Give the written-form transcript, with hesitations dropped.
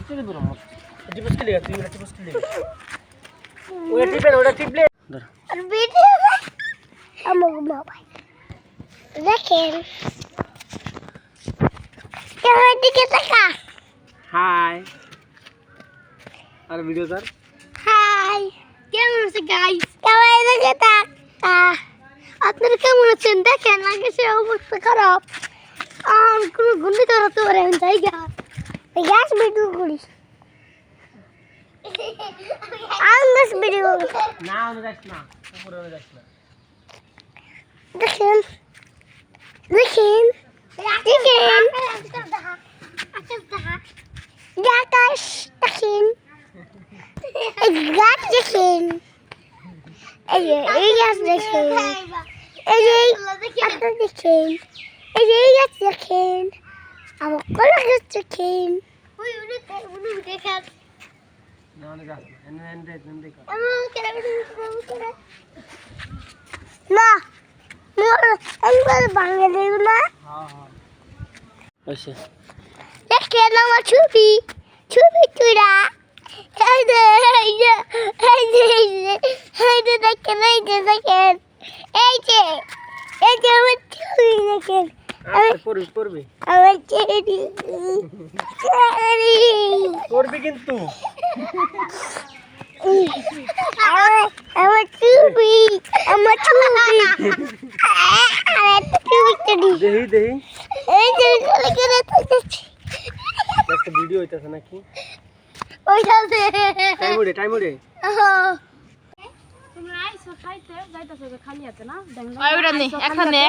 টিপে দূর আমার টিপস কে লিয়া তুই ওটা টিপস কে লিয়া ওটা টিপে ওটা টিপলে আর ভিডিও আমার মোবাইল দেখেন কেমন দিকে তাকা হাই আর ভিডিও স্যার হাই কেমন আছেন গাইস কেমন দিকে তাকা আপনারা কেমন আছেন দেখেন আগে সে অবস্থা খারাপ আর কোনো গুন্ডি ধরতে পারে আমি জায়গা গ্যাস ভিডিও করি আঙ্গাস ভিডিও না আমি যাস না উপরে আমি যাস না দেখেন দেখেন দেখেন আকাশ দেখেন গাছ দেখেন এই গাছ দেখেন এই দেখেন এই গাছ দেখেন আমার কলা গাছ দেখেন না আমি যাস না এনে দেখ না মোর একবার ভাঙে দেব না হ্যাঁ হ্যাঁ আচ্ছা দেখেন আমার ছবি তুরা এই যে দেখেন দেখেন এই যে আমার ছবি দেখেন পড়বি আমার ছবি পড়বি কিন্তু আমার ছবি দেহি এই যে একটা ভিডিও হইতাছে নাকি ওইটাতে টাইম ওড়ে তোমরা আইছো খাইতে যাইতাছো যে খালি আছে না ওইটা নে এখানে